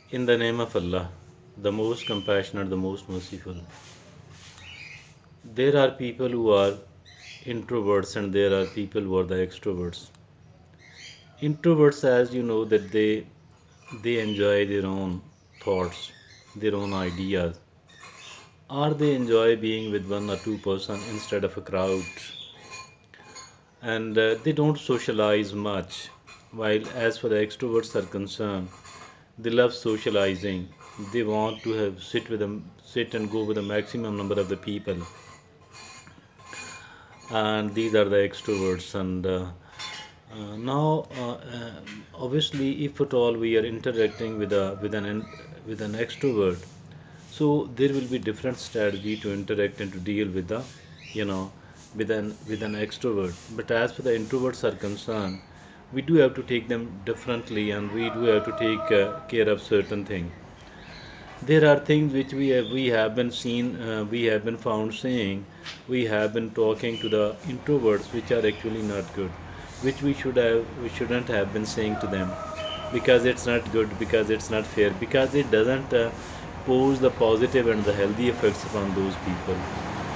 In the name of Allah, the most compassionate, the most merciful. There are people who are introverts and there are people who are the extroverts. Introverts, as you know, that they enjoy their own thoughts, their own ideas, or they enjoy being with one or two person instead of a crowd, and they don't socialize much. While as for the extroverts are concerned, they love socializing. They want to have sit and go with a maximum number of the people, and these are the extroverts. And now, obviously, if at all we are interacting with an extrovert, so there will be different strategy to interact and to deal with the, you know, with an extrovert. But as for the introverts are concerned, we do have to take them differently, and we do have to take care of certain things. There are things which we have been seen, we have been found saying, we have been talking to the introverts, which are actually not good, which we shouldn't have been saying to them, because it's not good, because it's not fair, because it doesn't pose the positive and the healthy effects upon those people.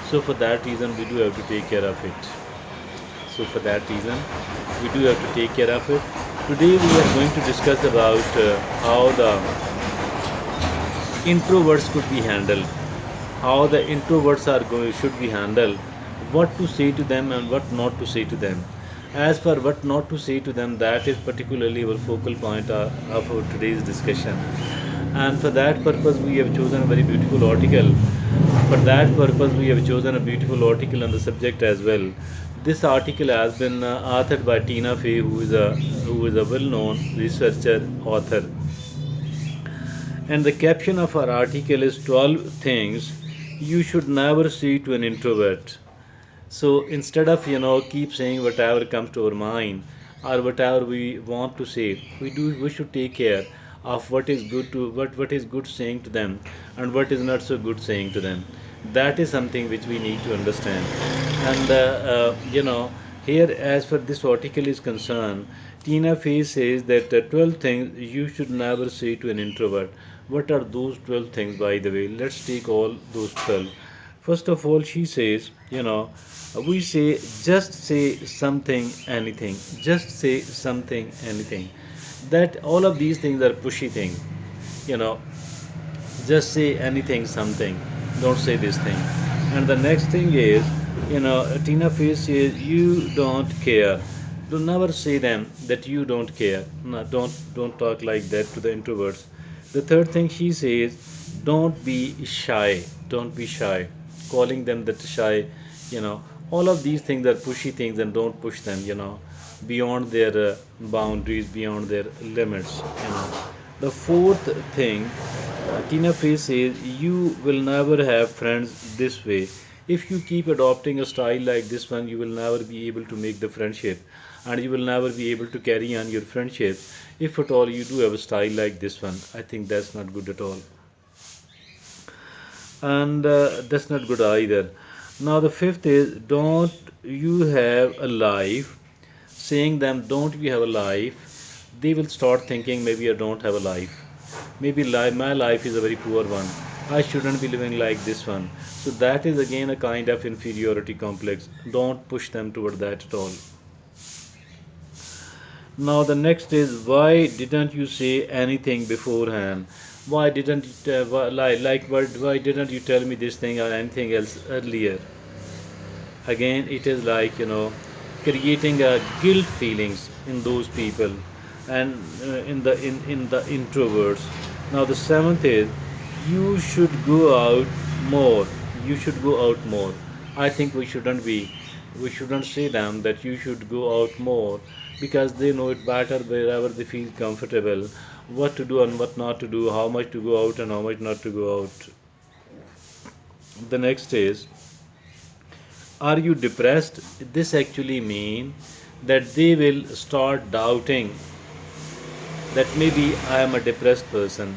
So for that reason, we do have to take care of it. So for that reason, we do have to take care of it. Today we are going to discuss about how the introverts could be handled, how the introverts are going should be handled, what to say to them and what not to say to them. As for what not to say to them, that is particularly our focal point of our today's discussion. And for that purpose, we have chosen a very beautiful article. For that purpose, we have chosen a beautiful article on the subject as well. This article has been authored by Tina Fey, who is a well-known researcher author, and the caption of our article is 12 things you should never say to an introvert. So instead of keep saying whatever comes to our mind or whatever we want to say, we should take care of what is good saying to them and what is not so good saying to them. That is something which we need to understand. And here, as for this article is concerned, Tina Fey says that 12 things you should never say to an introvert. What are those 12 things, by the way? Let's take all those 12. First of all, she says, we say, just say something, anything. Just say something, anything. That all of these things are pushy things. You know, just say anything, something. Don't say this thing. And the next thing is, Tina Fey says, you don't care. Do never say them that you don't care. No, don't talk like that to the introverts. The third thing she says, don't be shy. Don't be shy. Calling them that shy, you know. All of these things are pushy things, and don't push them, beyond their boundaries, beyond their limits, The fourth thing, Tina Fey says, you will never have friends this way. If you keep adopting a style like this one, you will never be able to make the friendship, and you will never be able to carry on your friendship. If at all you do have a style like this one, I think that's not good at all. And that's not good either. Now, the fifth is, don't you have a life? Saying them, don't you have a life? They will start thinking, maybe I don't have a life. Maybe my life is a very poor one. I shouldn't be living like this one. So, that is again a kind of inferiority complex. Don't push them toward that at all. Now the next is, why didn't you say anything beforehand? Why didn't why didn't you tell me this thing or anything else earlier? Again, it is like creating a guilt feelings in those people, and in the introverts. Now the seventh is, you should go out more. You should go out more. I think we shouldn't say them that you should go out more, because they know it better wherever they feel comfortable, what to do and what not to do, how much to go out and how much not to go out. The next is, are you depressed? This actually mean that they will start doubting that maybe I am a depressed person.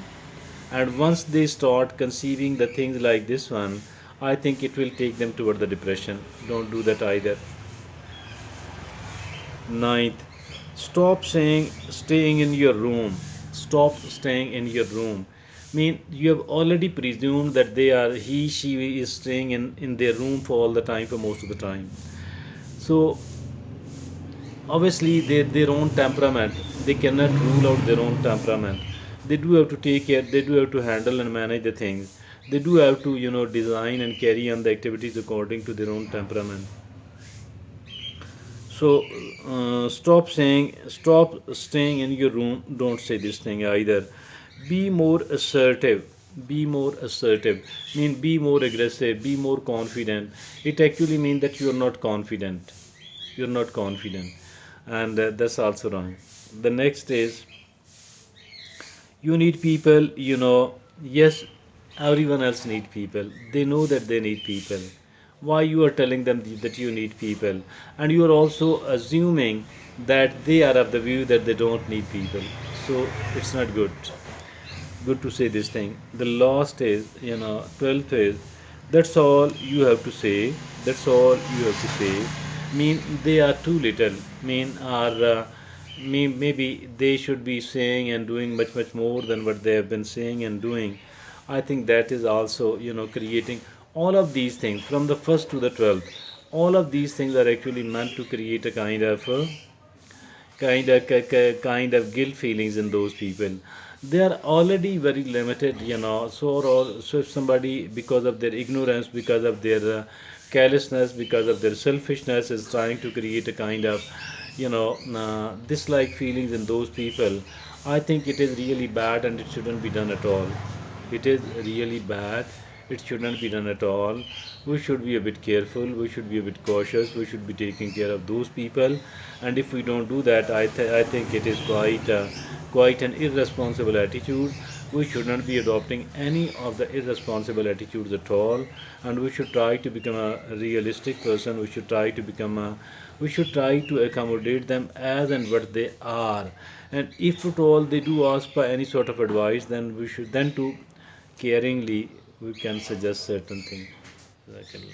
And once they start conceiving the things like this one, I think it will take them toward the depression. Don't do that either. Ninth, stop saying staying in your room. stop staying in your room. Mean you have already presumed that she is staying in their room for all the time, for most of the time. So obviously their own temperament, they cannot rule out their own temperament. They do have to take care, they do have to handle and manage the things. They do have to design and carry on the activities according to their own temperament. So stop staying in your room. Don't say this thing either. Be more assertive. Be more assertive. Mean be more aggressive. Be more confident. It actually means that you are not confident. You're not confident, and that's also wrong. The next is, you need people. Yes, everyone else need people. They know that they need people. Why you are telling them that you need people, and you are also assuming that they are of the view that they don't need people. So it's not good to say this thing. The last is, 12th is, that's all you have to say. That's all you have to say. Mean they are too little. Maybe they should be saying and doing much more than what they have been saying and doing. I think that is also, creating all of these things from the first to the 12th. All of these things are actually meant to create a kind of guilt feelings in those people. They are already very limited, so if somebody, because of their ignorance, because of their carelessness, because of their selfishness, is trying to create a kind of dislike feelings in those people, I think it is really bad and it shouldn't be done at all. It is really bad. It shouldn't be done at all. We should be a bit careful. We should be a bit cautious. We should be taking care of those people. And if we don't do that, I think it is quite an irresponsible attitude. We should not be adopting any of the irresponsible attitudes at all. And we should try to become a realistic person. We should try to accommodate them as and what they are. And if at all they do ask for any sort of advice, then we should then to caringly we can suggest certain things. Exactly.